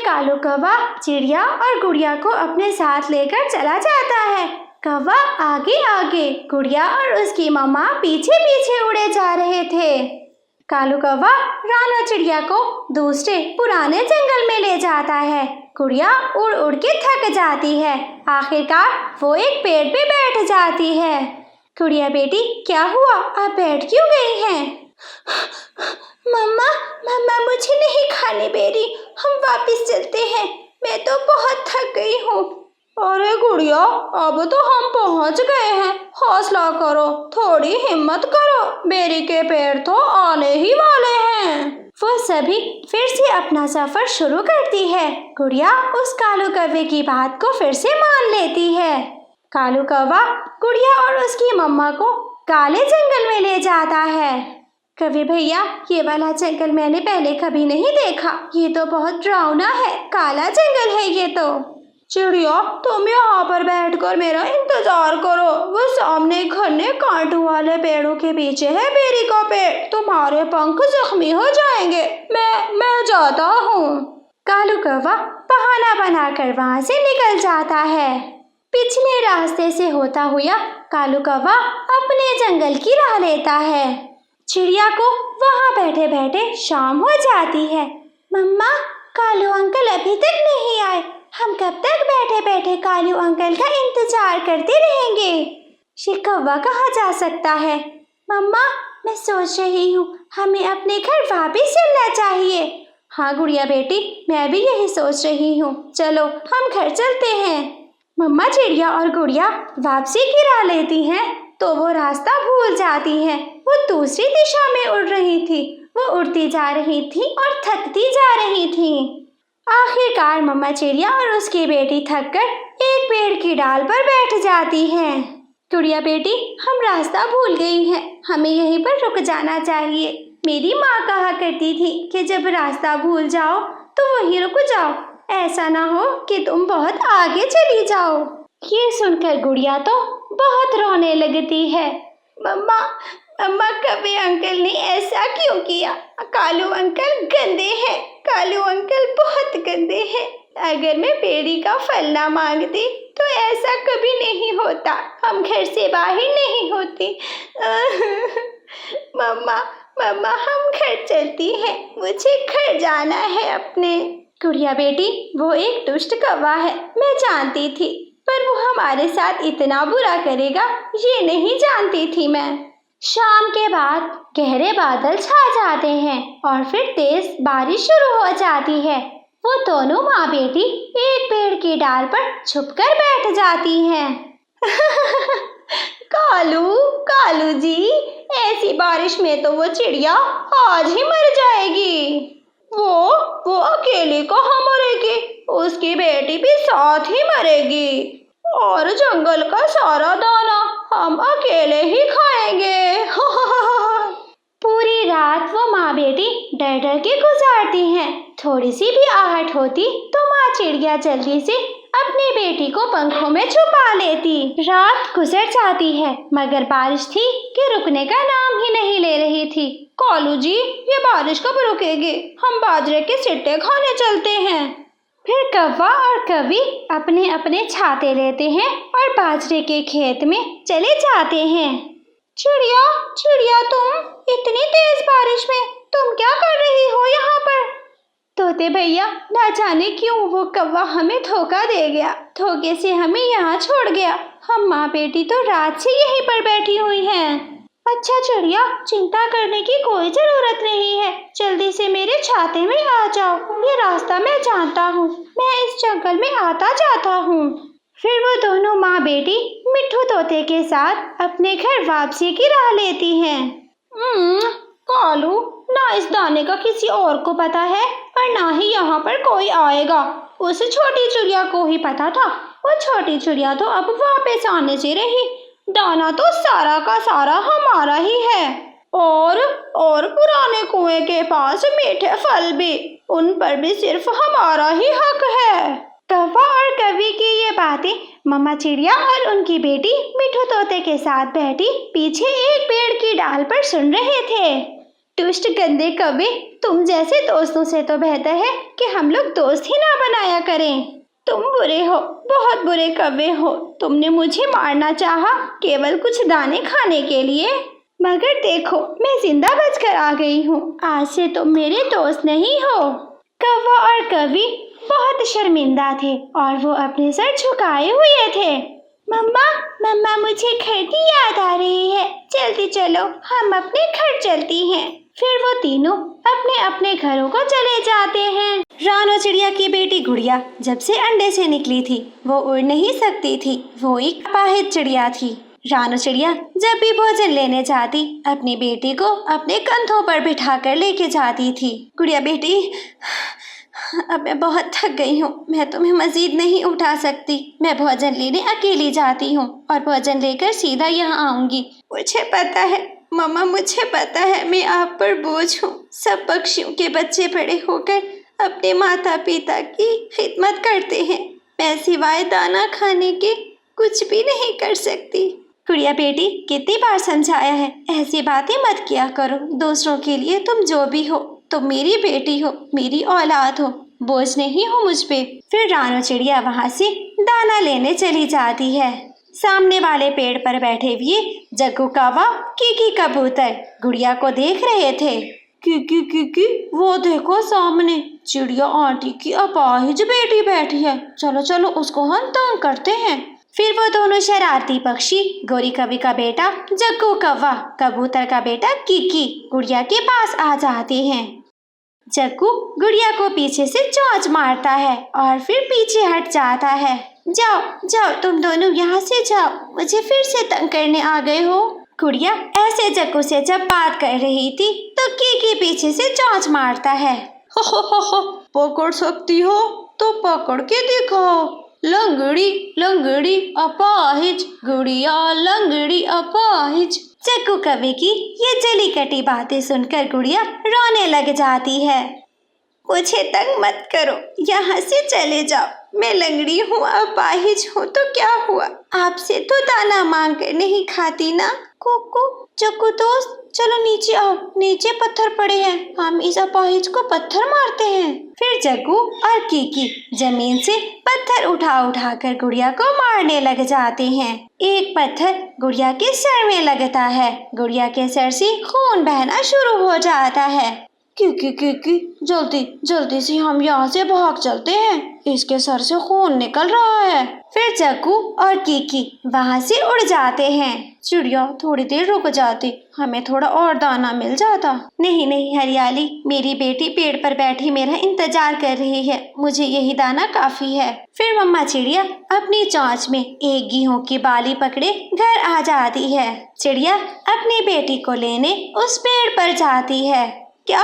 कालू कौवा चिड़िया और गुड़िया को अपने साथ लेकर चला जाता है। कौवा आगे आगे, गुड़िया और उसकी मम्मा पीछे पीछे उड़े जा रहे थे। कालू कौवा राणा चिड़िया को दूसरे पुराने जंगल में ले जाता है। गुड़िया उड़ उड़ के थक जाती है। आखिरकार वो एक पेड़ पे बैठ जाती है। गुड़िया बेटी, क्या हुआ? आप बैठ क्यों गई हैं? मम्मा मम्मा मुझे नहीं खाने दे रही, हम वापस चलते हैं, मैं तो बहुत थक गई हूँ। अरे गुड़िया, अब तो हम पहुँच गए हैं, हौसला करो, थोड़ी हिम्मत करो, बेरी के पेड़ तो आने ही वाले हैं। वो सभी फिर से अपना सफर शुरू करती है। गुड़िया उस कालू कौवे की बात को फिर से मान लेती है। कालू कौवा गुड़िया और उसकी मम्मा को काले जंगल में ले जाता है। कवि भैया, ये वाला जंगल मैंने पहले कभी नहीं देखा, ये तो बहुत डरावना है, काला जंगल है ये तो। चिड़िया, तुम यहाँ पर बैठकर मेरा इंतजार करो, वो सामने घने कांटों वाले पेड़ों के पीछे है बेरी का पेड़, तुम्हारे पंख जख्मी हो जाएंगे, मैं जाता हूँ। कालू कौवा बहाना बनाकर वहाँ से निकल जाता है। पिछले रास्ते से होता हुआ कालू कौवा अपने जंगल की राह लेता है। चिड़िया को वहाँ बैठे बैठे शाम हो जाती है। मम्मा, कालू अंकल अभी तक नहीं आए, हम कब तक बैठे बैठे कालू अंकल का इंतजार करते रहेंगे? ये कौवा कहाँ जा सकता है? मम्मा, मैं सोच रही हूँ हमें अपने घर वापस चलना चाहिए। हाँ गुड़िया बेटी, मैं भी यही सोच रही हूँ, चलो हम घर चलते हैं। मम्मा चिड़िया और गुड़िया वापसी की राह लेती हैं तो वो रास्ता भूल जाती हैं। वो दूसरी दिशा में उड़ रही थी। वो उड़ती जा रही थी और थकती जा रही थी। आखिरकार मम्मा चिड़िया और उसकी बेटी थककर एक पेड़ की डाल पर बैठ जाती हैं। गुड़िया बेटी, हम रास्ता भूल गई हैं, हमें यहीं पर रुक जाना चाहिए। मेरी माँ कहा करती थी कि जब रास्ता भूल जाओ तो वहीं रुक जाओ, ऐसा ना हो कि तुम बहुत आगे चली जाओ। ये सुनकर गुड़िया तो बहुत रोने लगती है। मम्मा मम्मा, कभी अंकल ने ऐसा क्यों किया? कालू अंकल गंदे हैं, कालू अंकल बहुत गंदे हैं। अगर मैं बेरी का फल ना मांगती तो ऐसा कभी नहीं होता, हम घर से बाहर नहीं होते। मम्मा मम्मा, हम घर चलती हैं, मुझे घर जाना है अपने। गुड़िया बेटी, वो एक दुष्ट कौवा है, मैं जानती थी, पर वो हमारे साथ इतना बुरा करेगा ये नहीं जानती थी मैं। शाम के बाद गहरे बादल छा जाते हैं और फिर तेज बारिश शुरू हो जाती है। वो दोनों माँ बेटी एक पेड़ की डाल पर छुपकर बैठ जाती हैं। कालू कालू जी, ऐसी बारिश में तो वो चिड़िया आज ही मर जाएगी। वो अकेली कहाँ मरेगी, उसकी बेटी भी साथ ही मरेगी, और जंगल का सारा दाना हम अकेले ही खाएंगे। पूरी रात वो माँ बेटी डर डर के गुजारती हैं। थोड़ी सी भी आहट होती तो माँ चिड़िया जल्दी से अपनी बेटी को पंखों में छुपा लेती। रात गुजर जाती है मगर बारिश थी कि रुकने का नाम ही नहीं ले रही थी। कालू जी, ये बारिश कब रुकेगी? हम बाजरे के सिट्टे खाने चलते हैं। फिर कौवा और कवि अपने अपने छाते लेते हैं और बाजरे के खेत में चले जाते हैं। चिड़िया चिड़िया, तुम इतनी तेज बारिश में तुम क्या कर रही हो यहाँ पर? तोते भैया, ना जाने क्यों वो कौवा हमें धोखा दे गया, धोखे से हमें यहाँ छोड़ गया। हम माँ बेटी तो रात से यहीं पर बैठी हुई हैं। अच्छा चिड़िया, चिंता करने की कोई जरूरत नहीं है, जल्दी से मेरे छाते में आ जाओ, ये रास्ता मैं जानता हूँ, मैं इस जंगल में आता जाता हूँ। फिर वो दोनों माँ बेटी मिट्ठू तोते के साथ अपने घर वापसी की राह लेती हैं। कालू, ना इस दाने का किसी और को पता है और ना ही यहाँ पर कोई आएगा। उस छोटी चिड़िया को ही पता था, वो छोटी चिड़िया तो अब वापस आने से रही। दाना तो सारा का सारा हमारा ही है, और पुराने कुएं के पास मीठे फल भी, उन पर भी सिर्फ हमारा ही हक है। कौवा और कवि की ये बातें मम्मा चिड़िया और उनकी बेटी मिट्ठू तोते के साथ बैठी पीछे एक पेड़ की डाल पर सुन रहे थे। दुष्ट गंदे कौवे, तुम जैसे दोस्तों से तो बेहतर है कि हम लोग दोस्त ही ना बनाया करें। तुम बुरे हो, बहुत बुरे कौवे हो। तुमने मुझे मारना चाहा केवल कुछ दाने खाने के लिए, मगर देखो मैं जिंदा बचकर आ गई हूँ। आज से तुम मेरे दोस्त नहीं हो। कौवा और कौवी बहुत शर्मिंदा थे और वो अपने सर झुकाए हुए थे। मम्मा, मम्मा मुझे घर की याद आ रही है, जल्दी चलो हम अपने घर चलती हैं। फिर वो तीनों अपने अपने घरों को चले जाते हैं। रानो चिड़िया की बेटी गुड़िया जब से अंडे से निकली थी वो उड़ नहीं सकती थी, वो एक अपाहिज चिड़िया थी। रानो चिड़िया जब भी भोजन लेने जाती अपनी बेटी को अपने कंधों पर बिठाकर लेके जाती थी। गुड़िया बेटी, अब मैं बहुत थक गई हूँ, मैं तुम्हें मजीद नहीं उठा सकती। मैं भोजन लेने अकेली जाती हूँ और भोजन लेकर सीधा यहाँ आऊंगी। मुझे पता है मम्मा, मुझे पता है मैं आप पर बोझ हूँ। सब पक्षियों के बच्चे बड़े होकर अपने माता पिता की खिदमत करते हैं, मैं सिवाय दाना खाने के कुछ भी नहीं कर सकती। गुड़िया बेटी, कितनी बार समझाया है ऐसी बातें मत किया करो। दूसरों के लिए तुम जो भी हो, तुम मेरी बेटी हो, मेरी औलाद हो, बोझ नहीं हो मुझ पे। फिर रानो चिड़िया वहाँ से दाना लेने चली जाती है। सामने वाले पेड़ पर बैठे हुए जग्गू कौवा, कीकी कबूतर गुड़िया को देख रहे थे। कीकी कीकी, वो देखो सामने चिड़िया आंटी की अपाहिज बेटी बैठी है, चलो चलो उसको हम तंग करते हैं। फिर वो दोनों शरारती पक्षी, गोरी कवि का बेटा जग्गू कौवा, कबूतर का बेटा कीकी, गुड़िया के पास आ जाते हैं। जग्गू गुड़िया को पीछे से चोंच मारता है और फिर पीछे हट जाता है। जाओ जाओ, तुम दोनों यहाँ से जाओ, मुझे फिर से तंग करने आ गए हो। गुड़िया ऐसे जग्गू से जब बात कर रही थी तो कीकी पीछे से चोंच मारता है। हो, पकड़ सकती हो तो पकड़ के दिखाओ। लंगड़ी लंगड़ी अपाहिज, गुड़िया लंगड़ी अपाहिज। जग्गू कवि की ये जली कटी बातें सुनकर गुड़िया रोने लग जाती है। मुझे तंग मत करो, यहाँ से चले जाओ। मैं लंगड़ी हूँ, अपाहिज हूँ तो क्या हुआ? आपसे तो दाना मांग कर नहीं खाती ना। कुकू, जग्गू दोस्त, चलो नीचे आओ, नीचे पत्थर पड़े हैं, हम इस अपाहिज को पत्थर मारते हैं। फिर जग्गू और कीकी जमीन से पत्थर उठा उठा कर गुड़िया को मारने लग जाते हैं। एक पत्थर गुड़िया के सर में लगता है, गुड़िया के सर से खून बहना शुरू हो जाता है। कीकी, जल्दी जल्दी से हम यहाँ से भाग चलते हैं, इसके सर से खून निकल रहा है। फिर जग्गू और कीकी वहाँ से उड़ जाते हैं। चिड़िया, थोड़ी देर रुक जाती, हमें थोड़ा और दाना मिल जाता। नहीं हरियाली, मेरी बेटी पेड़ पर बैठी मेरा इंतजार कर रही है, मुझे यही दाना काफी है। फिर मम्मा चिड़िया अपनी चोंच में एक गेहूं की बाली पकड़े घर आ जाती है। चिड़िया अपनी बेटी को लेने उस पेड़ पर जाती है। क्या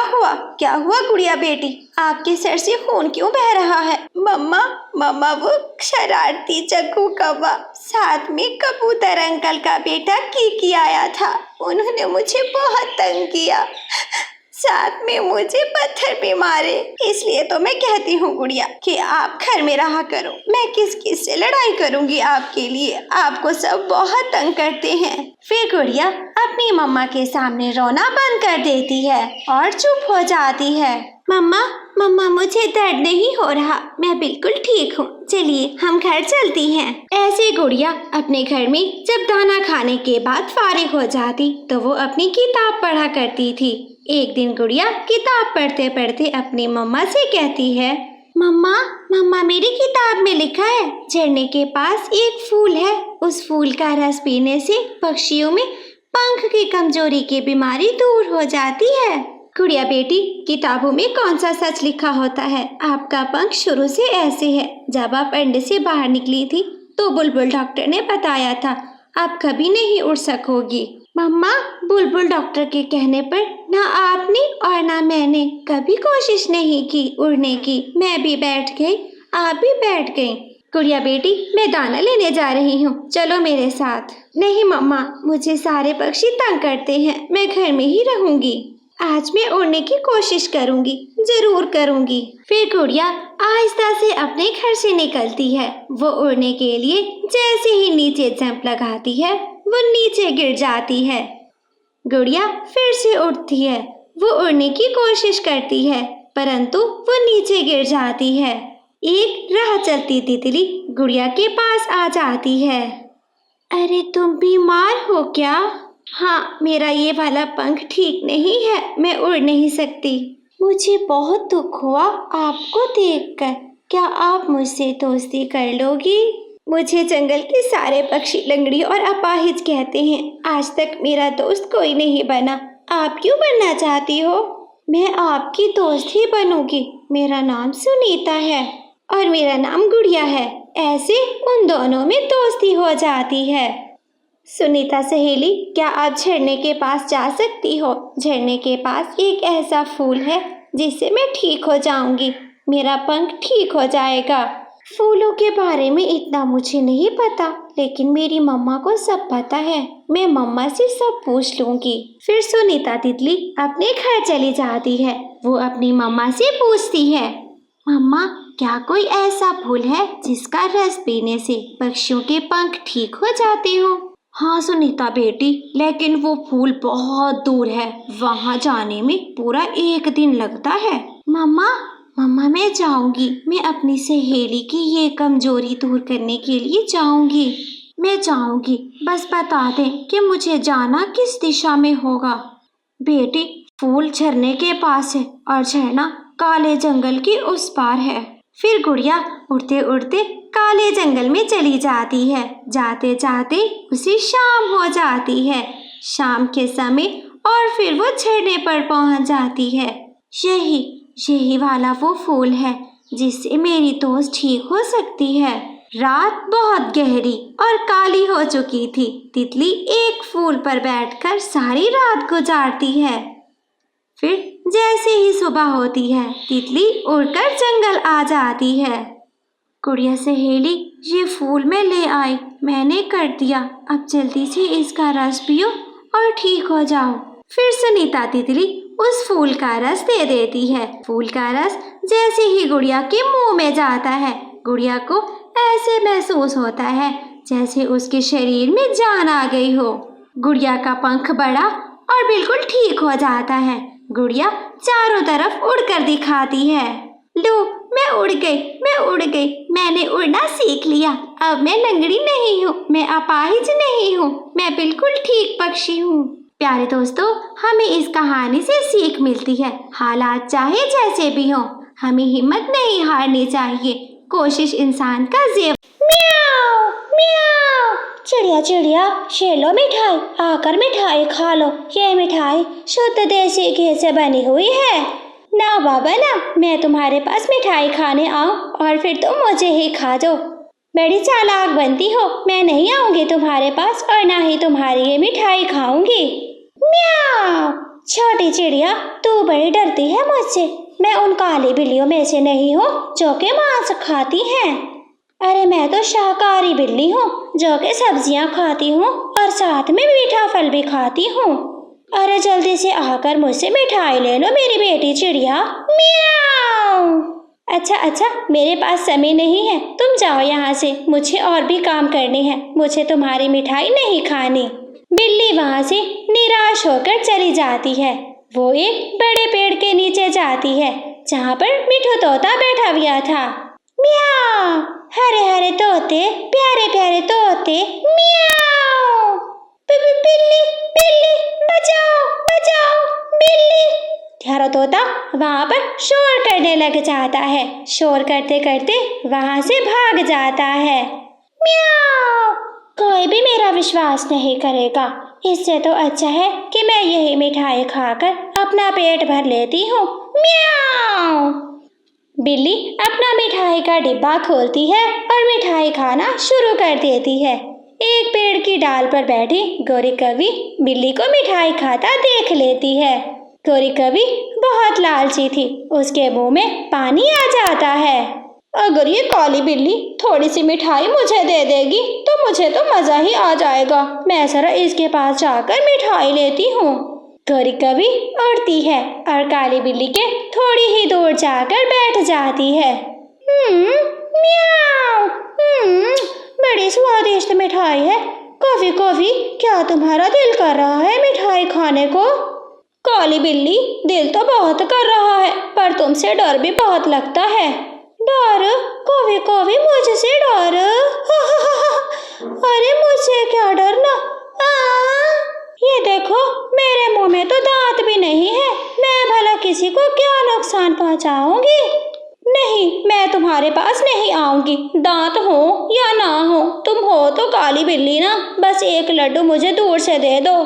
हुआ गुड़िया बेटी, आपके सर से खून क्यों बह रहा है? मम्मा वो शरारती जग्गू कौवा, साथ में कबूतर अंकल का बेटा कीकी आया था, उन्होंने मुझे बहुत तंग किया, साथ में मुझे पत्थर भी मारे। इसलिए तो मैं कहती हूँ गुड़िया कि आप घर में रहा करो, मैं किस से लड़ाई करूँगी आपके लिए, आपको सब बहुत तंग करते हैं। फिर गुड़िया अपनी मम्मा के सामने रोना बंद कर देती है और चुप हो जाती है। मम्मा मुझे दर्द नहीं हो रहा, मैं बिल्कुल ठीक हूँ, चलिए हम घर चलती हैं। ऐसे गुड़िया अपने घर में जब दाना खाने के बाद फारिग हो जाती तो वो अपनी किताब पढ़ा करती थी। एक दिन गुड़िया किताब पढ़ते पढ़ते अपनी मम्मा से कहती है, मम्मा मेरी किताब में लिखा है झरने के पास एक फूल है, उस फूल का रस पीने से पक्षियों में पंख की कमजोरी की बीमारी दूर हो जाती है। गुड़िया बेटी, किताबों में कौन सा सच लिखा होता है? आपका पंख शुरू से ऐसे है, जब आप अंडे से बाहर निकली थी तो बुलबुल डॉक्टर ने बताया था आप कभी नहीं उड़ सकोगी। मम्मा, बुलबुल डॉक्टर के कहने पर ना आपने और ना मैंने कभी कोशिश नहीं की उड़ने की, मैं भी बैठ गई, आप भी बैठ गई। गुड़िया बेटी, मैं दाना लेने जा रही हूँ, चलो मेरे साथ। नहीं मम्मा, मुझे सारे पक्षी तंग करते हैं, मैं घर में ही रहूंगी। आज मैं उड़ने की कोशिश करूंगी, जरूर करूंगी। फिर गुड़िया आहिस्ता से अपने घर से निकलती है। वो उड़ने के लिए जैसे ही नीचे जंप लगाती है वो नीचे गिर जाती है। गुड़िया फिर से उड़ती है, वो उड़ने की कोशिश करती है, परंतु वो नीचे गिर जाती है। एक राह चलती तितली गुड़िया के पास आ जाती है। अरे तुम बीमार हो क्या? हाँ, मेरा ये वाला पंख ठीक नहीं है, मैं उड़ नहीं सकती। मुझे बहुत दुख हुआ आपको देखकर। क्या आप मुझसे दोस्ती कर लोगी? मुझे जंगल के सारे पक्षी लंगड़ी और अपाहिज कहते हैं। आज तक मेरा दोस्त कोई नहीं बना। आप क्यों बनना चाहती हो? मैं आपकी दोस्त ही बनूंगी। मेरा नाम सुनीता है और मेरा नाम गुड़िया है। ऐसे उन दोनों में दोस्ती हो जाती है। सुनीता सहेली, क्या आप झरने के पास जा सकती हो? झरने के पास एक ऐसा फूल है जिससे मैं ठीक हो जाऊंगी। मेरा पंख ठीक हो जाएगा। फूलों के बारे में इतना मुझे नहीं पता, लेकिन मेरी मम्मा को सब पता है। मैं मम्मा से सब पूछ लूंगी। फिर सुनीता तितली अपने घर चली जाती है। वो अपनी मम्मा से पूछती है, मम्मा, क्या कोई ऐसा फूल है जिसका रस पीने से पक्षियों के पंख ठीक हो जाते हो? हाँ सुनीता बेटी, लेकिन वो फूल बहुत दूर है। वहाँ जाने में पूरा 1 दिन लगता है। मम्मा, मैं जाऊंगी। मैं अपनी सहेली की ये कमजोरी दूर करने के लिए जाऊंगी। मैं जाऊंगी, बस बता दे कि मुझे जाना किस दिशा में होगा। बेटी, फूल झरने के पास है और झरना काले जंगल के उस पार है। फिर गुड़िया उड़ते उड़ते काले जंगल में चली जाती है। जाते जाते उसे शाम हो जाती है। शाम के समय और फिर वो झरने पर पहुंच जाती है। यही वाला वो फूल है जिससे मेरी दोस्त ठीक हो सकती है। रात बहुत गहरी और काली हो चुकी थी। तितली एक फूल पर बैठकर सारी रात गुजारती है। फिर जैसे ही सुबह होती है, तितली उड़कर जंगल आ जाती है। गुड़िया सहेली, ये फूल मैं ले आई, मैंने कर दिया। अब जल्दी से इसका रस पियो और ठीक हो जाओ। फिर सुनीता तितली उस फूल का रस दे देती है। फूल का रस जैसे ही गुड़िया के मुंह में जाता है, गुड़िया को ऐसे महसूस होता है जैसे उसके शरीर में जान आ गई हो। गुड़िया का पंख बड़ा और बिल्कुल ठीक हो जाता है। गुड़िया चारों तरफ उड़कर दिखाती है। लो, मैं उड़ गई। मैंने उड़ना सीख लिया। अब मैं लंगड़ी नहीं हूँ, मैं अपाहिज नहीं हूँ, मैं बिल्कुल ठीक पक्षी हूँ। प्यारे दोस्तों, हमें इस कहानी से सीख मिलती है, हालात चाहे जैसे भी हो, हमें हिम्मत नहीं हारनी चाहिए। कोशिश इंसान का जेवर। म्याऊ म्याऊ। चिड़िया चिड़िया, शेलो मिठाई, आकर मिठाई खा लो। ये मिठाई शुद्ध देसी घी से बनी हुई है। ना बाबा ना, मैं तुम्हारे पास मिठाई खाने आऊं और फिर तुम मुझे ही खा दो। बड़ी चालाक बनती हो। मैं नहीं आऊंगी तुम्हारे पास और ना ही तुम्हारी ये मिठाई खाऊंगी। म्याऊ। छोटी चिड़िया, तू बड़ी डरती है मुझसे। मैं उन काली बिल्लियों में से नहीं हूँ जो कि मांस खाती हैं। अरे मैं तो शाकाहारी बिल्ली हूँ जो कि सब्जियाँ खाती हूँ और साथ में मीठा फल भी खाती हूँ। अरे जल्दी से आकर मुझसे मिठाई ले लो मेरी बेटी चिड़िया। म्याऊ। अच्छा, मेरे पास समय नहीं है, तुम जाओ यहाँ से। मुझे और भी काम करने हैं, मुझे तुम्हारी मिठाई नहीं खानी। बिल्ली वहाँ से निराश होकर चली जाती है। वो एक बड़े पेड़ के नीचे जाती है जहाँ पर मिठू तोता बैठा हुआ था। म्याऊ। हरे हरे तोते, प्यारे प्यारे तोते। म्याऊ। बिल्ली बिल्ली, बचाओ बिल्ली। हरा तोता वहाँ पर शोर करने लग जाता है। शोर करते करते वहाँ से भाग जाता है। म्याऊ। कोई भी मेरा विश्वास नहीं करेगा। इससे तो अच्छा है कि मैं यही मिठाई खाकर अपना पेट भर लेती हूँ। म्याऊ। बिल्ली अपना मिठाई का डिब्बा खोलती है और मिठाई खाना शुरू कर देती है। एक पेड़ की डाल पर बैठी गौरी कवि बिल्ली को मिठाई खाता देख लेती है। गौरी कवि बहुत लालची थी, उसके मुंह में पानी आ जाता है। अगर ये काली बिल्ली थोड़ी सी मिठाई मुझे दे देगी तो मुझे तो मजा ही आ जाएगा। मैं जरा इसके पास जाकर मिठाई लेती हूँ। गौरी कवि उड़ती है और काली बिल्ली के थोड़ी ही दूर जाकर बैठ जाती है। म्याऊ। बड़ी स्वादिष्ट मिठाई है। कभी कभी क्या तुम्हारा दिल कर रहा है मिठाई खाने को? काली बिल्ली, दिल तो बहुत कर रहा है पर तुमसे डर भी बहुत लगता है। डर? कभी कभी मुझसे डर? अरे मुझसे क्या डरना? ये देखो, मेरे मुंह में तो दांत भी नहीं है, मैं भला किसी को क्या नुकसान पहुंचाऊंगी? नहीं, मैं तुम्हारे पास नहीं आऊंगी, दांत हो या ना हो, तुम हो तो काली बिल्ली ना, बस एक लड्डू मुझे दूर से दे दो।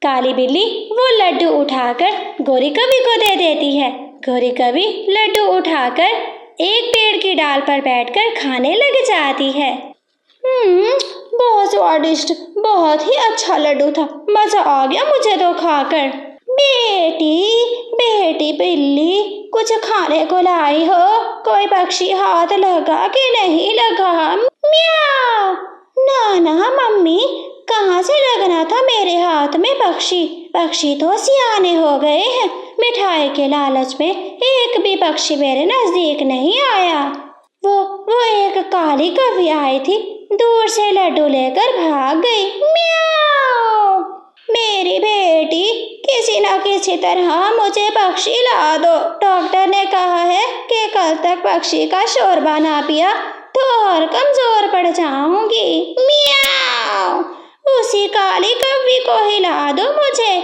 काली बिल्ली वो लड्डू उठाकर गोरी कवि को दे देती है। गोरी कवि लड्डू उठाकर एक पेड़ की डाल पर बैठकर खाने लग जाती है। बहुत स्वादिष्ट, बहुत ही अच्छा लड्डू था, मजा आ गया मुझे तो खाकर। बेटी बिल्ली, कुछ खाने को लाई हो? कोई पक्षी हाथ लगा कि नहीं लगा? म्याऊ। ना मम्मी, कहाँ से लगना था मेरे हाथ में पक्षी? पक्षी तो सियाने हो गए हैं, मिठाई के लालच में एक भी पक्षी मेरे नजदीक नहीं आया। वो एक काली कवि आई थी, दूर से लड्डू लेकर भाग गई। म्याऊ। मेरी बेटी, किसी न किसी तरह मुझे पक्षी ला दो। डॉक्टर ने कहा है कि कल तक पक्षी का शोरबा ना पिया तो और कमजोर पड़ जाऊंगी। म्याऊ। उसी काली कवि को ही ला दो मुझे।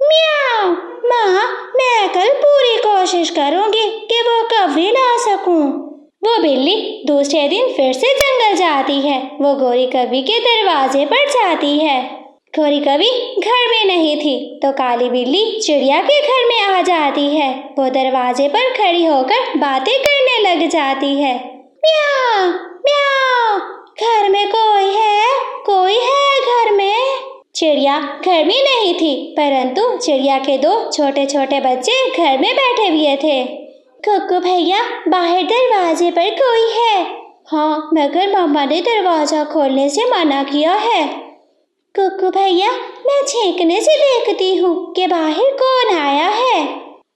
म्याऊ। माँ, मैं कल पूरी कोशिश करूंगी कि वो कवि ला सकूं। वो बिल्ली दूसरे दिन फिर से जंगल जाती है। वो गोरी कवि के दरवाजे पर जाती है। गोरी कवि घर में नहीं थी तो काली बिल्ली चिड़िया के घर में आ जाती है। वो दरवाजे पर खड़ी होकर बातें करने लग जाती है। म्याऊ म्याऊ, घर में कोई है? कोई है घर में? चिड़िया घर में नहीं थी, परंतु चिड़िया के दो छोटे छोटे बच्चे घर में बैठे हुए थे। कुक्कू भैया, बाहर दरवाजे पर कोई है? हाँ, मगर मम्मा ने दरवाजा खोलने से मना किया है। कुक्कू भैया, मैं छींकने से देखती हूँ कि बाहर कौन आया है।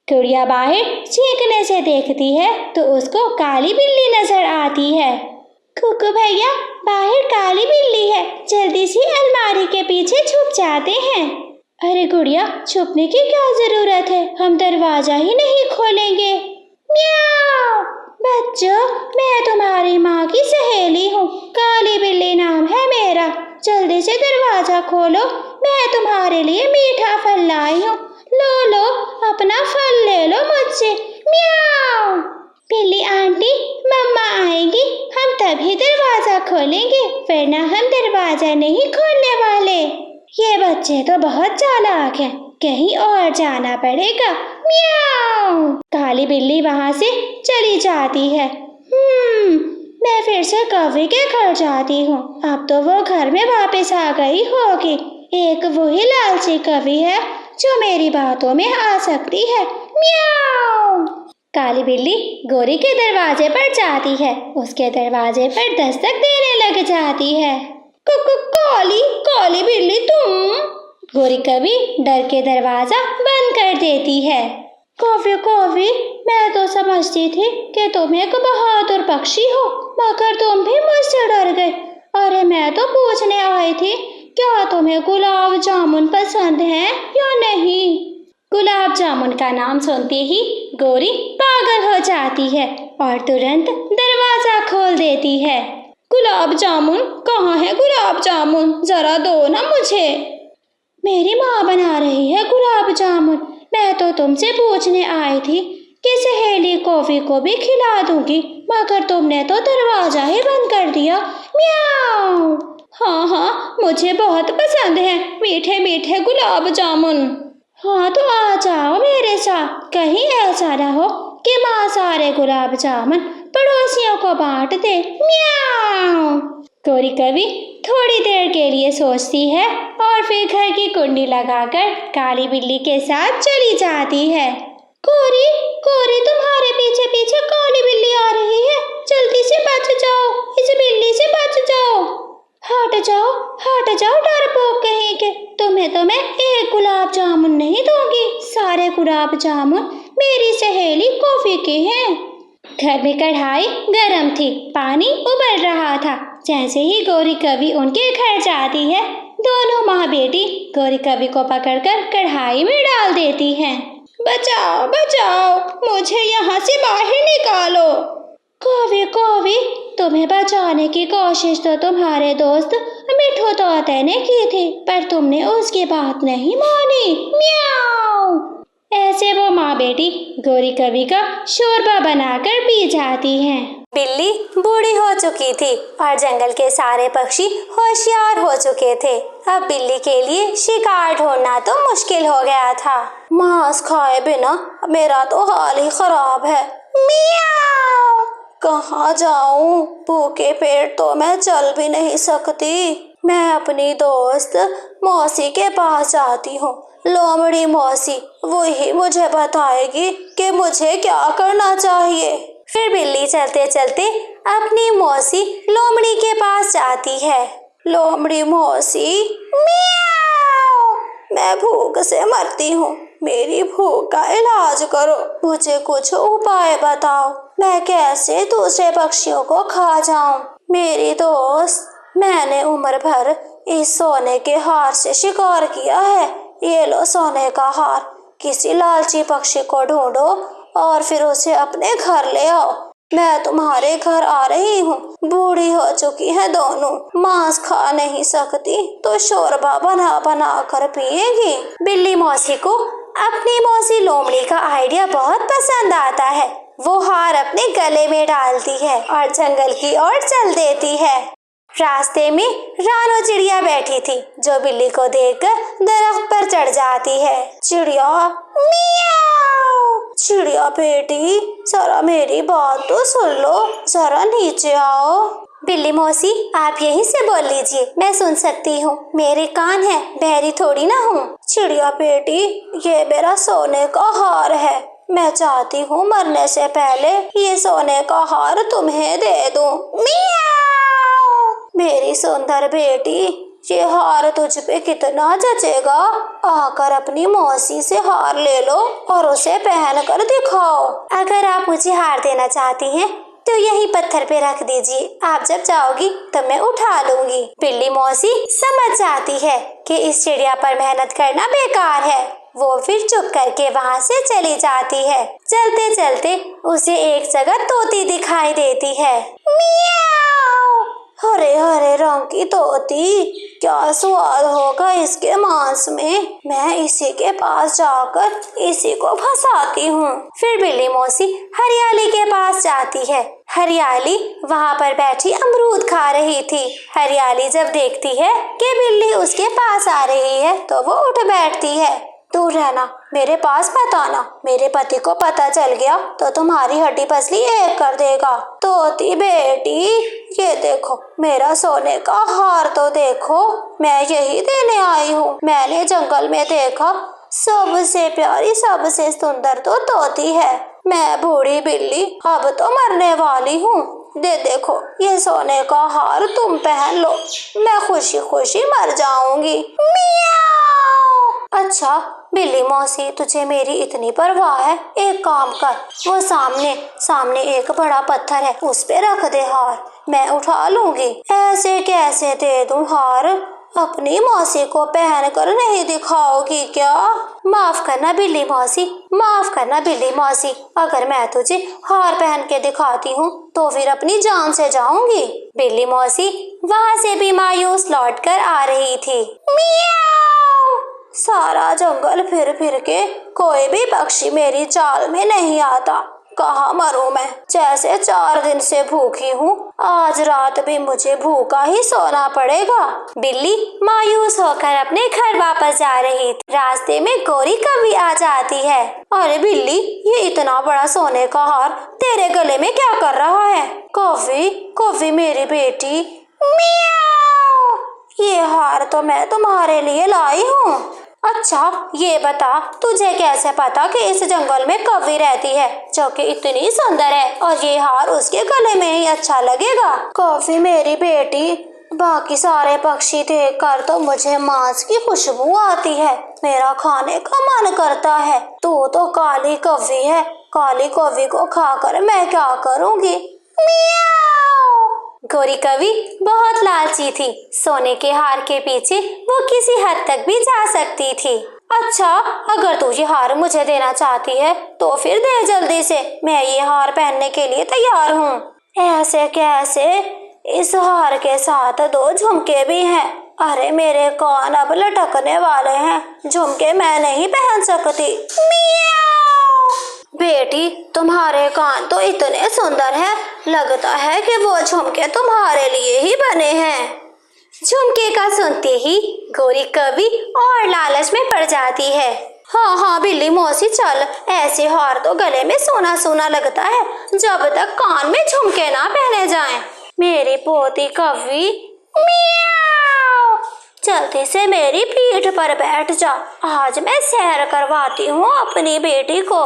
गुड़िया बाहर छींकने से देखती है तो उसको काली बिल्ली नजर आती है। कुक्कू भैया, बाहर काली बिल्ली है, जल्दी से अलमारी के पीछे छुप जाते हैं। अरे गुड़िया, छुपने की क्या जरूरत है, हम दरवाजा ही नहीं खोलेंगे। म्याऊ। बच्चों, मैं तुम्हारी माँ की सहेली हूँ, काली बिल्ली नाम है मेरा, जल्दी से दरवाजा खोलो, मैं तुम्हारे लिए मीठा फल लाई हूँ, लो अपना फल ले लो मुझसे। म्याऊ। बिल्ली आंटी, मम्मा आएगी, हम तभी दरवाजा खोलेंगे, वरना हम दरवाजा नहीं खोलने वाले। ये बच्चे तो बहुत चालाक हैं, कहीं और जाना पड़ेगा। म्याऊ। काली बिल्ली वहां से चली जाती है। मैं फिर से कवि के घर जाती हूँ, अब तो वो घर में वापस आ गई होगी। एक वही लालची कवि है जो मेरी बातों में आ सकती है। म्याऊ। काली बिल्ली गोरी के दरवाजे पर जाती है, उसके दरवाजे पर दस्तक देने लग जाती है। काली बिल्ली तुम? गोरी कवि डर के दरवाजा बंद कर देती है। कवि, मैं तो समझती थी कि तुम एक बहादुर पक्षी हो, मगर तुम भी मुझसे डर गए। अरे मैं तो पूछने आई थी, क्या तुम्हें गुलाब जामुन पसंद है या नहीं? गुलाब जामुन का नाम सुनते ही गोरी पागल हो जाती है और तुरंत दरवाजा खोल देती है। गुलाब जामुन कहाँ है? गुलाब जामुन जरा दो ना मुझे। मेरी माँ बना रही है गुलाब जामुन, मैं तो तुमसे पूछने आई थी कि सहेली कॉफी को भी खिला दूंगी, मगर तुमने तो दरवाजा ही बंद कर दिया। म्याऊ। हाँ, मुझे बहुत पसंद है मीठे मीठे गुलाब जामुन। हाँ तो आ जाओ मेरे साथ, कहीं ऐसा ना हो कि माँ सारे गुलाब जामुन पड़ोसियों को बांट दे। म्याऊ। गोरी कवि थोड़ी देर के लिए सोचती है और फिर घर की कुंडी लगाकर काली बिल्ली के साथ चली जाती है। गोरी तुम्हारे पीछे पीछे काली बिल्ली आ रही है, जल्दी से बच जाओ, इस बिल्ली से बच जाओ। हट जाओ डरपोक कहीं के, तुम्हें तो मैं एक गुलाब जामुन नहीं दूंगी, सारे गुलाब जामुन मेरी सहेली कॉफी के हैं। घर में कढ़ाई गरम थी, पानी उबल रहा था। जैसे ही गौरी कवि उनके घर जाती है, दोनों माँ बेटी गौरी कवि को पकड़कर कढ़ाई में डाल देती हैं। बचाओ बचाओ, मुझे यहाँ से बाहर निकालो। कवि कवि, तुम्हें बचाने की कोशिश तो तुम्हारे दोस्त मिठू तोते ने की थी, पर तुमने उसकी बात नहीं मानी। म्याऊ। ऐसे वो माँ बेटी गौरी कवि का शोरबा बनाकर पी जाती हैं। बिल्ली बूढ़ी हो चुकी थी और जंगल के सारे पक्षी होशियार हो चुके थे। अब बिल्ली के लिए शिकार ढूंढना तो मुश्किल हो गया था। मांस खाए बिना मेरा तो हाल ही खराब है। मियाऊ। कहाँ जाऊं? भूखे पेट तो मैं चल भी नहीं सकती। मैं अपनी दोस्त मौसी के पास जाती हूँ। लोमड़ी मौसी वही मुझे बताएगी कि मुझे क्या करना चाहिए। फिर बिल्ली चलते चलते अपनी मौसी लोमड़ी के पास जाती है। लोमड़ी मौसी, मियाऊ। मैं भूख से मरती हूँ, मेरी भूख का इलाज करो। मुझे कुछ उपाय बताओ, मैं कैसे दूसरे पक्षियों को खा जाऊं। मेरी दोस्त, मैंने उम्र भर इस सोने के हार से शिकार किया है। ये लो सोने का हार। किसी लालची पक्षी को ढूंढो और फिर उसे अपने घर ले आओ। मैं तुम्हारे घर आ रही हूँ। बूढ़ी हो चुकी है दोनों, मांस खा नहीं सकती तो शोरबा बना बना कर पिएगी। बिल्ली मौसी को अपनी मौसी लोमड़ी का आइडिया बहुत पसंद आता है। वो हार अपने गले में डालती है और जंगल की ओर चल देती है। रास्ते में रानो चिड़िया बैठी थी, जो बिल्ली को देखकर दरख्त पर चढ़ जाती है। चिड़िया, मियाऊ। चिड़िया बेटी, जरा मेरी बात तो सुन लो, जरा नीचे आओ। बिल्ली मौसी, आप यहीं से बोल लीजिए, मैं सुन सकती हूँ, मेरे कान हैं, बहरी थोड़ी ना हूँ। चिड़िया बेटी, ये मेरा सोने का हार है। मैं चाहती हूँ मरने से पहले ये सोने का हार तुम्हें दे दूं। मियाऊ। मेरी सुंदर बेटी, ये हार तुझ पे कितना जचेगा। आकर अपनी मौसी से हार ले लो और उसे पहन कर दिखाओ। अगर आप मुझे हार देना चाहती हैं तो यही पत्थर पे रख दीजिए, आप जब जाओगी तब मैं उठा लूंगी। बिल्ली मौसी समझ जाती है कि इस चिड़िया पर मेहनत करना बेकार है। वो फिर चुप करके वहाँ से चली जाती है। चलते चलते उसे एक जगह तोती दिखाई देती है। मियाऊ। हरे हरे रंग की तोती, क्या स्वाद होगा इसके मांस में। मैं इसी के पास जाकर इसी को फंसाती हूँ। फिर बिल्ली मौसी हरियाली के पास जाती है। हरियाली वहाँ पर बैठी अमरूद खा रही थी। हरियाली जब देखती है कि बिल्ली उसके पास आ रही है तो वो उठ बैठती है। दूर रहना, मेरे पास मत आना, मेरे पति को पता चल गया तो तुम्हारी हड्डी पसली एक कर देगा। तोती बेटी, ये देखो मेरा सोने का हार तो देखो, मैं यही देने आई हूँ। मैंने जंगल में देखा सबसे प्यारी सबसे सुंदर तो तोती है। मैं बूढ़ी बिल्ली अब तो मरने वाली हूँ। देखो ये सोने का हार तुम पहन लो, मैं खुशी खुशी मर जाऊंगी। मियाऊ। अच्छा बिल्ली मौसी, तुझे मेरी इतनी परवाह है, एक काम कर, वो सामने एक बड़ा पत्थर है, उस पे रख दे हार, मैं उठा लूंगी। ऐसे कैसे दे दूं हार? अपनी मौसी को पहन कर नहीं दिखाओगी क्या? माफ करना बिल्ली मौसी, माफ करना बिल्ली मौसी, अगर मैं तुझे हार पहन के दिखाती हूँ तो फिर अपनी जान से जाऊंगी। बिल्ली मौसी वहाँ से भी मायूस लौट कर आ रही थी। मियाऊ। सारा जंगल फिर फिर के कोई भी पक्षी मेरी चाल में नहीं आता। कहाँ मरूं मैं? जैसे 4 दिन से भूखी हूँ, आज रात भी मुझे भूखा ही सोना पड़ेगा। बिल्ली मायूस होकर अपने घर वापस जा रही थी। रास्ते में गौरी कवि आ जाती है। अरे बिल्ली, ये इतना बड़ा सोने का हार तेरे गले में क्या कर रहा है? कवि, कवि मेरी बेटी। मियाऊ। ये हार तो मैं तुम्हारे लिए लाई हूँ। अच्छा ये बता, तुझे कैसे पता कि इस जंगल में कवि रहती है जो कि इतनी सुंदर है और ये हार उसके गले में ही अच्छा लगेगा? कवि मेरी बेटी, बाकी सारे पक्षी देखकर तो मुझे मांस की खुशबू आती है, मेरा खाने का मन करता है। तू तो काली कवि है, काली कौवी को खाकर मैं क्या करूंगी? मियाओ। गोरी कौवी बहुत लालची थी। सोने के हार के पीछे वो किसी हद तक भी जा सकती थी। अच्छा, अगर तू ये हार मुझे देना चाहती है तो फिर दे जल्दी से, मैं ये हार पहनने के लिए तैयार हूँ। ऐसे कैसे? इस हार के साथ 2 झुमके भी हैं। अरे मेरे कान अब लटकने वाले हैं, झुमके मैं नहीं पहन सकती। मियाओ। बेटी, तुम्हारे कान तो इतने सुंदर हैं, लगता है कि वो झुमके तुम्हारे लिए ही बने हैं। झुमके का सुनते ही गोरी कौवी और लालच में पड़ जाती है। हाँ हाँ बिल्ली मौसी, चल, ऐसे हार तो गले में सोना सोना लगता है जब तक कान में झुमके ना पहने जाएं। मेरी पोती कौवी, मियाओ, जल्दी से मेरी पीठ पर बैठ जा, आज मैं सैर करवाती हूँ अपनी बेटी को।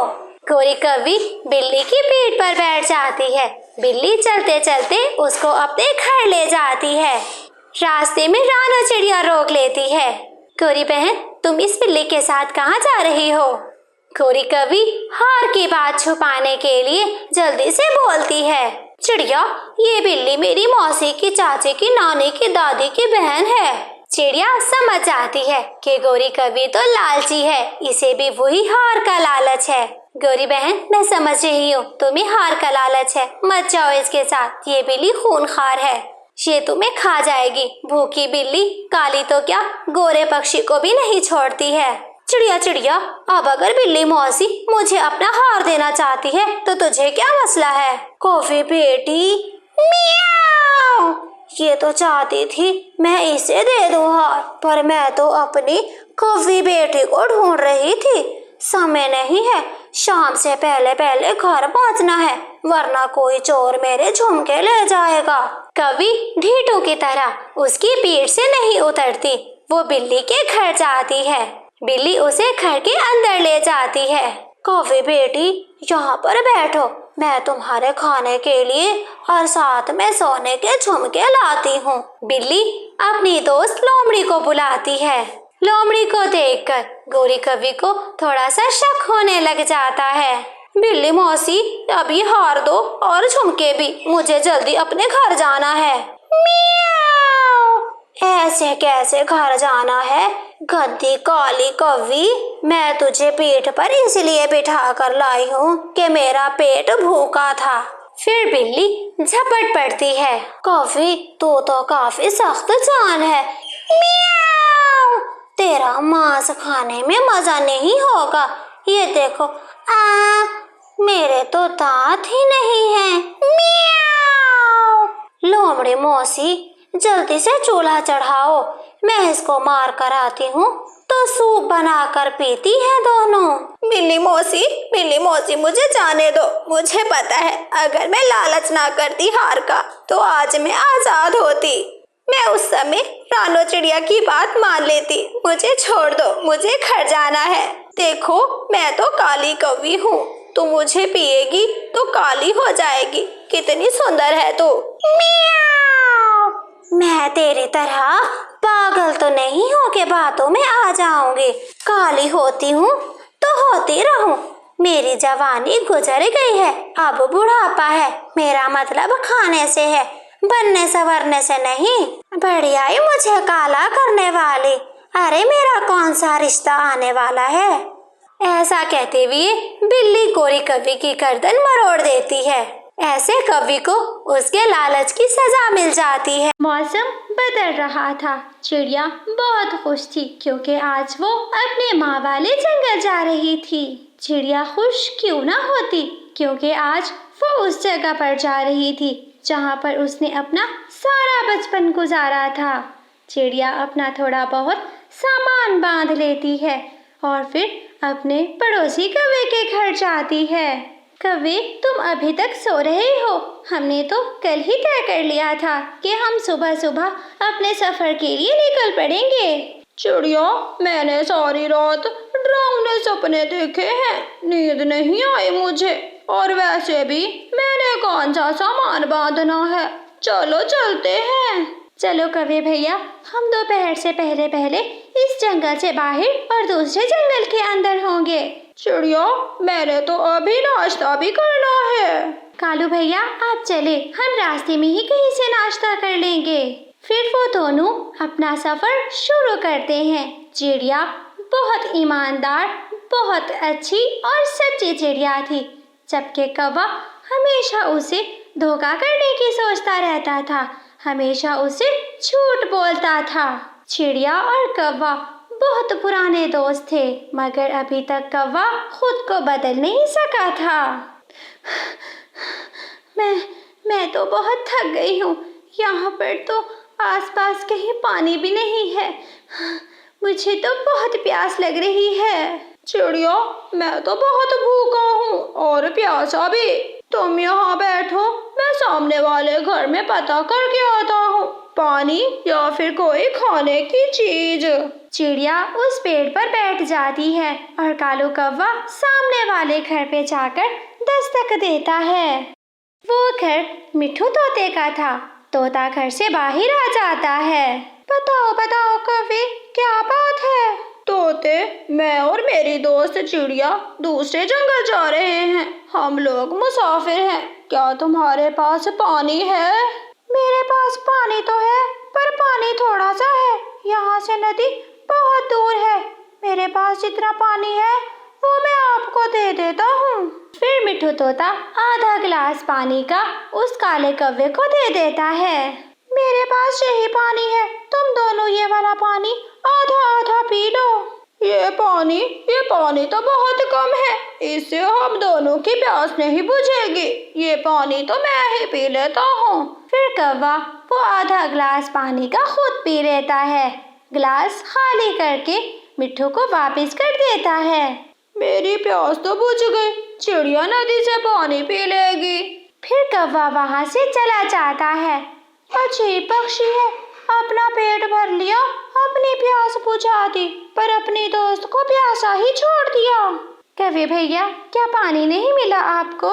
गोरी कौवी बिल्ली की पीठ पर बैठ जाती है। बिल्ली चलते चलते उसको अपने घर ले जाती है। रास्ते में रानो चिड़िया रोक लेती है। गोरी बहन, तुम इस बिल्ली के साथ कहाँ जा रही हो? गोरी कौवी हार की बात छुपाने के लिए जल्दी से बोलती है। चिड़िया, ये बिल्ली मेरी मौसी की चाची की नानी की दादी की बहन है। चिड़िया समझ जाती है कि गोरी कौवी तो लालची है, इसे भी वही हार का लालच है। गोरी बहन, मैं समझ रही हूँ तुम्हें हार का लालच है, मत जाओ इसके साथ, ये बिल्ली खूनखार है, ये तुम्हें खा जाएगी। भूखी बिल्ली काली तो क्या, गोरे पक्षी को भी नहीं छोड़ती है। चिड़िया चिड़िया, अब अगर बिल्ली मौसी मुझे अपना हार देना चाहती है तो तुझे क्या मसला है? कौवी बेटी, मियाओ, ये तो चाहती थी मैं इसे दे दूं हार, पर मैं तो अपनी कौवी बेटी को ढूंढ रही थी। समय नहीं है, शाम से पहले पहले घर पहुंचना है, वरना कोई चोर मेरे झुमके ले जाएगा। कौवी ढीठों की तरह उसकी पीठ से नहीं उतरती। वो बिल्ली के घर जाती है। बिल्ली उसे घर के अंदर ले जाती है। कौवी बेटी, यहाँ पर बैठो, मैं तुम्हारे खाने के लिए और साथ में सोने के झुमके लाती हूँ। बिल्ली अपनी दोस्त लोमड़ी को बुलाती है। लोमड़ी को देखकर गोरी कौवी को थोड़ा सा शक होने लग जाता है। बिल्ली मौसी, अभी हार दो और झुमके भी, मुझे जल्दी अपने घर जाना है। मियाओ। ऐसे कैसे घर जाना है? गद्दी काली कौवी, मैं तुझे पीठ पर इसलिए बिठा कर लाई हूँ कि मेरा पेट भूखा था। फिर बिल्ली झपट पड़ती है। कौवी, तू तो काफी सख्त जान है। मियाओ। तेरा मांस खाने में मजा नहीं होगा। ये देखो, मेरे तो दांत ही नहीं है। मियाओ। लोमड़ी मौसी, जल्दी से चूल्हा चढ़ाओ, मैं इसको मार कर आती हूँ तो सूप बनाकर पीती है दोनों। बिल्ली मौसी, मुझे जाने दो। मुझे पता है अगर मैं लालच ना करती हार का तो आज मैं आजाद होती। मैं उस समय रानो चिड़िया की बात मान लेती। मुझे छोड़ दो, मुझे घर जाना है। देखो, मैं तो काली कौवी हूँ, तू मुझे पिएगी तो काली हो जाएगी। कितनी सुंदर है तू। मियाओ। मैं तेरी तरह पागल तो नहीं हूँ कि बातों में आ जाऊंगी। काली होती हूँ तो होती रहूं। मेरी जवानी गुजर गई है, अब बुढ़ापा है। मेरा मतलब खाने से है, बनने संवरने से नहीं। बढ़िया मुझे काला करने वाली, अरे मेरा कौन सा रिश्ता आने वाला है? ऐसा कहते हुए बिल्ली गोरी कौवी की गर्दन मरोड़ देती है। ऐसे कौवी को उसके लालच की सजा मिल जाती है। मौसम बदल रहा था। चिड़िया बहुत खुश थी क्योंकि आज वो अपने माँ वाले जंगल जा रही थी। चिड़िया खुश क्यों ना होती, क्योंकि आज वो उस जगह पर जा रही थी जहाँ पर उसने अपना सारा बचपन गुजारा था। चिड़िया अपना थोड़ा बहुत सामान बांध लेती है और फिर अपने पड़ोसी कौवे के घर जाती है। कौवे, तुम अभी तक सो रहे हो? हमने तो कल ही तय कर लिया था कि हम सुबह सुबह अपने सफर के लिए निकल पड़ेंगे। चिड़िया, मैंने सारी रात डरावने सपने देखे हैं, नींद नहीं आई मुझे, और वैसे भी मैंने कौन सा सामान बांधना है। चलो चलते हैं। चलो कौवे भैया, हम दोपहर से पहले पहले इस जंगल से बाहर और दूसरे जंगल के अंदर होंगे। चिड़िया, मैंने तो अभी नाश्ता भी करना है। कालू भैया आप चले, हम रास्ते में ही कहीं से नाश्ता कर लेंगे। फिर वो दोनों अपना सफर शुरू करते हैं। चिड़िया बहुत ईमानदार, बहुत अच्छी और सच्ची चिड़िया थी, जबकि कौवा हमेशा उसे धोखा करने की सोचता रहता था, हमेशा उसे झूठ बोलता था। चिड़िया और कौवा बहुत पुराने दोस्त थे, मगर अभी तक कौवा खुद को बदल नहीं सका था। मैं तो बहुत थक गई हूँ। यहाँ पर तो आसपास कहीं पानी भी नहीं है। मुझे तो बहुत प्यास लग रही है। चिड़िया, मैं तो बहुत भूखा हूँ और प्यासा भी। तुम यहाँ बैठो, मैं सामने वाले घर में पता करके आता हूँ, पानी या फिर कोई खाने की चीज। चिड़िया उस पेड़ पर बैठ जाती है और कालू कौवा सामने वाले घर पे जाकर दस्तक देता है। वो घर मिट्ठू तोते का था। तोता घर से बाहर आ जाता है। बताओ बताओ कौवे, क्या बात है? तोते, मैं और मेरी दोस्त चिड़िया दूसरे जंगल जा रहे हैं। हम लोग मुसाफिर हैं। क्या तुम्हारे पास पानी है? मेरे पास पानी तो है, पर पानी थोड़ा सा है। यहाँ से नदी बहुत दूर है। मेरे पास जितना पानी है वो मैं आपको दे देता हूँ। फिर मिट्ठू तोता आधा गिलास पानी का उस काले कौवे को दे देता है। मेरे पास यही पानी है, तुम दोनों ये वाला पानी आधा आधा पी लो। ये पानी तो बहुत कम है, इससे हम दोनों की प्यास नहीं बुझेगी। ये पानी तो मैं ही पी लेता हूँ। फिर कौवा वो आधा गिलास पानी का खुद पी लेता है। गिलास खाली करके मिट्ठू को वापस कर देता है। मेरी प्यास तो बुझ गई, चिड़िया नदी से पानी पी लेगी। फिर कौवा वहाँ से चला जाता है। अजीब पक्षी है, अपना पेट भर लिया, अपनी प्यास बुझा दी, पर अपनी दोस्त को प्यासा ही छोड़ दिया। कौवे भैया, क्या पानी नहीं मिला आपको?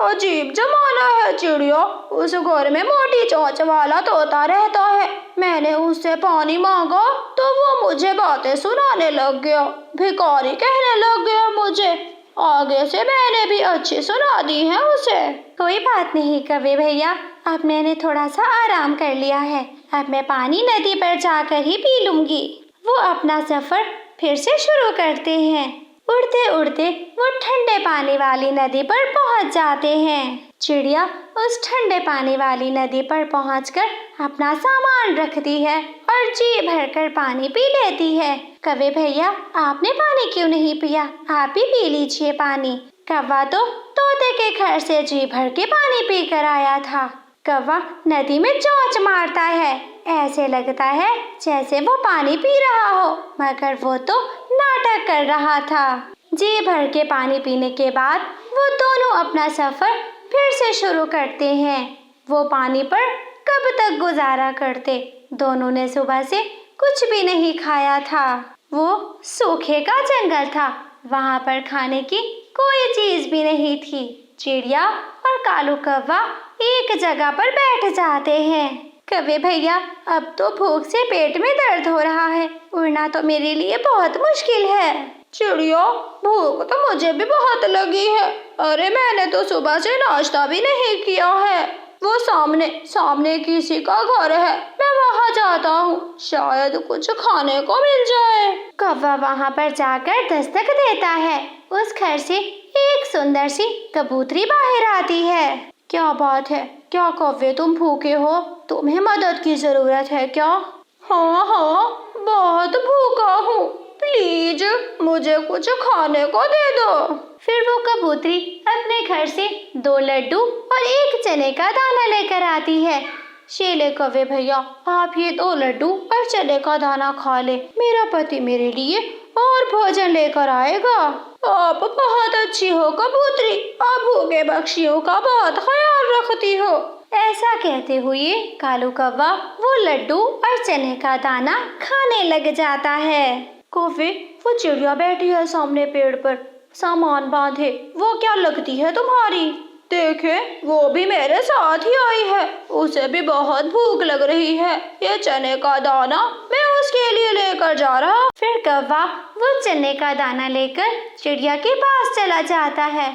अजीब जमाना है चिड़िया, उस घर में मोटी चोंच वाला तोता रहता है। मैंने उससे पानी मांगा तो वो मुझे बातें सुनाने लग गया, भिखारी कहने लग गया मुझे। आगे से मैंने भी अच्छी सुना दी है उसे। कोई बात नहीं कौवे भैया, अब मैंने थोड़ा सा आराम कर लिया है। अब मैं पानी नदी पर जाकर ही पी लूंगी। वो अपना सफर फिर से शुरू करते हैं। उड़ते उड़ते वो ठंडे पानी वाली नदी पर पहुंच जाते हैं। चिड़िया उस ठंडे पानी वाली नदी पर पहुंचकर अपना सामान रखती है और जी भरकर पानी पी लेती है। कौवे भैया, आपने पानी क्यों नहीं पिया? आप ही पी लीजिए पानी। कौवा तो तोते के घर से जी भर के पानी पी कर आया था। कौवा नदी में चोंच मारता है, ऐसे लगता है जैसे वो पानी पी रहा हो, मगर वो तो नाटक कर रहा था। जी भर के पानी पीने के बाद वो दोनों अपना सफर फिर से शुरू करते हैं। वो पानी पर कब तक गुजारा करते? दोनों ने सुबह से कुछ भी नहीं खाया था। वो सूखे का जंगल था, वहाँ पर खाने की कोई चीज भी नहीं थी। चिड़िया और कालू कौवा एक जगह पर बैठ जाते हैं। कौवे भैया, अब तो भूख से पेट में दर्द हो रहा है, उड़ना तो मेरे लिए बहुत मुश्किल है। चिड़िया, भूख तो मुझे भी बहुत लगी है। अरे मैंने तो सुबह से नाश्ता भी नहीं किया है। वो सामने किसी का घर है, मैं वहाँ जाता हूँ, शायद कुछ खाने को मिल जाए। कौवा वहाँ पर जाकर दस्तक देता है। उस घर से एक सुंदर सी कबूतरी बाहर आती है। क्या बात है, क्या कौवे तुम भूखे हो? तुम्हें मदद की जरूरत है क्या? हाँ, बहुत भूखा हूँ, प्लीज मुझे कुछ खाने को दे दो। फिर वो कबूतरी अपने घर से 2 लड्डू और 1 चने का दाना लेकर आती है। शेले कौवे भैया, आप ये 2 लड्डू और चने का दाना खा ले, मेरा पति मेरे लिए और भोजन लेकर आएगा। आप बहुत अच्छी हो कबूतरी, आप भूखे पक्षियों का बहुत ख्याल रखती हो। ऐसा कहते हुए कालू कौवा वो लड्डू और चने का दाना खाने लग जाता है। कौवे, वो चिड़िया बैठी है सामने पेड़ पर, सामान बांधे, वो क्या लगती है तुम्हारी? देखे, वो भी मेरे साथ ही आई है, उसे भी बहुत भूख लग रही है। ये चने का दाना मैं उसके लिए लेकर जा रहा। फिर कौवा वो चने का दाना लेकर चिड़िया के पास चला जाता है।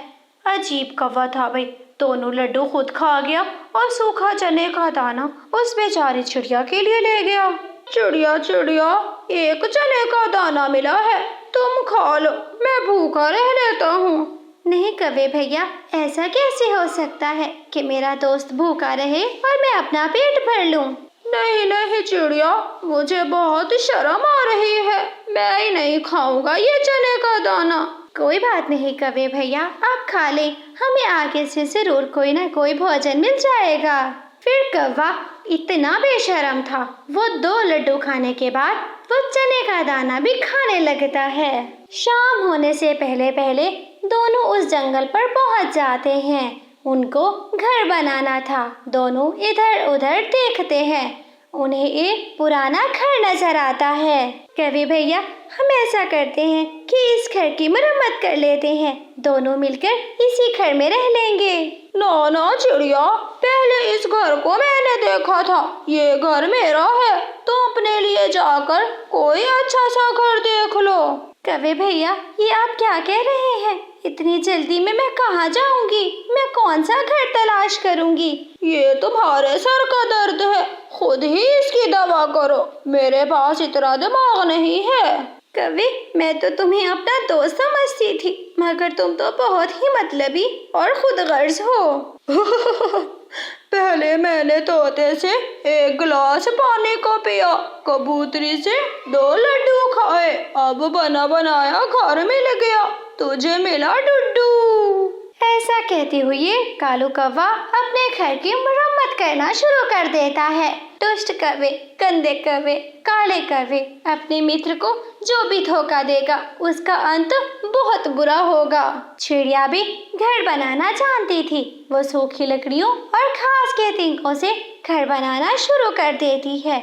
अजीब कौवा था भाई, दोनों लड्डू खुद खा गया और सूखा चने का दाना उस बेचारी चिड़िया के लिए ले गया। चिड़िया चिड़िया, एक चने का दाना मिला है, तुम खा लो, मैं भूखा रह लेता हूँ। नहीं कौवे भैया, ऐसा कैसे हो सकता है कि मेरा दोस्त भूखा रहे और मैं अपना पेट भर लूं? नहीं नहीं चिड़िया, मुझे बहुत शर्म आ रही है, मैं ही नहीं खाऊंगा ये चने का दाना। कोई बात नहीं कौवे भैया, आप खा लें, हमें आगे से जरूर कोई ना कोई भोजन मिल जाएगा। फिर कौवा इतना बेशर्म था, वो 2 लड्डू खाने के बाद वो चने का दाना भी खाने लगता है। शाम होने से पहले पहले दोनों उस जंगल पर पहुंच जाते हैं। उनको घर बनाना था। दोनों इधर उधर देखते हैं। उन्हें एक पुराना घर नजर आता है। कवि भैया, हम ऐसा करते हैं कि इस घर की मरम्मत कर लेते हैं, दोनों मिलकर इसी घर में रह लेंगे। ना ना चिड़िया, पहले इस घर को मैंने देखा था, ये घर मेरा है, तो अपने लिए जाकर कोई अच्छा सा घर देख लो। कवि भैया, ये आप क्या कह रहे हैं? इतनी जल्दी में मैं कहाँ जाऊंगी? मैं कौन सा घर तलाश करूंगी? ये तुम्हारे सर का दर्द है, खुद ही इसकी दवा करो, मेरे पास इतना दिमाग नहीं है। कवि, मैं तो तुम्हें अपना दोस्त समझती थी, मगर तुम तो बहुत ही मतलबी और खुदगर्ज हो। पहले मैंने तोते से 1 गिलास पानी को पिया, कबूतरी से 2 लड्डू खाए, अब बना बनाया घर मिल गया, तुझे मिला डुड्डू। ऐसा कहते हुए कालू कौवा अपने घर की मरम्मत करना शुरू कर देता है। दुष्ट कौवे, गंदे कौवे, काले कौवे, अपने मित्र को जो भी धोखा देगा उसका अंत बहुत बुरा होगा। चिड़िया भी घर बनाना जानती थी। वो सूखी लकड़ियों और घास के तिनकों से घर बनाना शुरू कर देती है।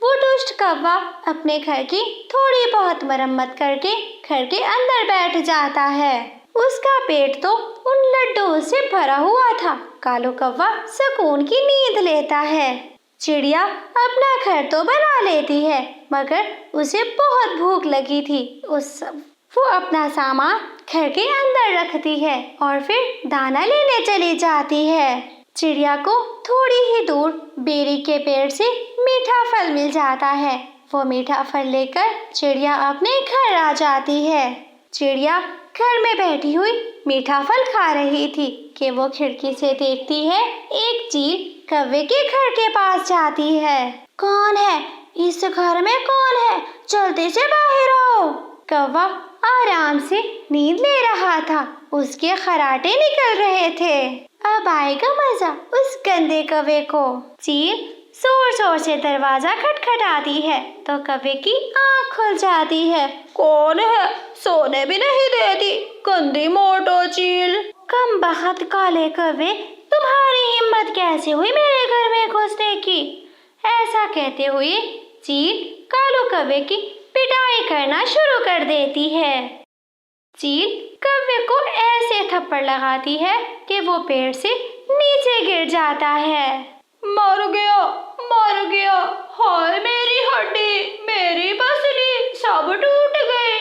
वो दुष्ट कौवा अपने घर की थोड़ी बहुत मरम्मत करके घर के अंदर बैठ जाता है। उसका पेट तो उन लड्डुओं से भरा हुआ था। कालू कौवा सुकून की नींद लेता है। चिड़िया अपना घर तो बना लेती है, मगर उसे बहुत भूख लगी थी। वो अपना सामान घर के अंदर रखती है और फिर दाना लेने चली जाती है। चिड़िया को थोड़ी ही दूर बेरी के पेड़ से मीठा फल मिल जाता है। वो मीठा फल लेकर चिड़िया अपने घर आ जाती है। चिड़िया घर में बैठी हुई मीठा फल खा रही थी कि वो खिड़की से देखती है एक चील कौवे के घर के पास जाती है। कौन है? इस घर में कौन है? जल्दी से बाहर आओ। कौवा आराम से नींद ले रहा था। उसके खराटे निकल रहे थे। अब आएगा मजा उस गंदे कौवे को। चील जोर जोर से दरवाजा खटखटाती है तो कौवे की आँख खुल जाती है। कौन है? सोने भी नहीं देती, गंदी मोटो चील। कम बखत काले कौवे, तुम्हारी हिम्मत कैसे हुई मेरे घर में घुसने की? ऐसा कहते हुए चील कालू कौवे की पिटाई करना शुरू कर देती है। चील कौवे को ऐसे थप्पड़ लगाती है कि वो पेड़ से नीचे गिर जाता है। मर गया, मर गया, हाय मेरी हड्डी, मेरी पसली सब टूट गई।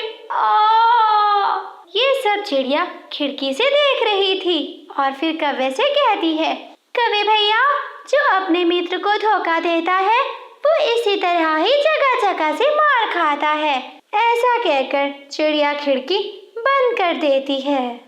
ये सब चिड़िया खिड़की से देख रही थी और फिर कौवे से कहती है, कौवे भैया, जो अपने मित्र को धोखा देता है वो इसी तरह ही जगह जगह से मार खाता है। ऐसा कहकर चिड़िया खिड़की बंद कर देती है।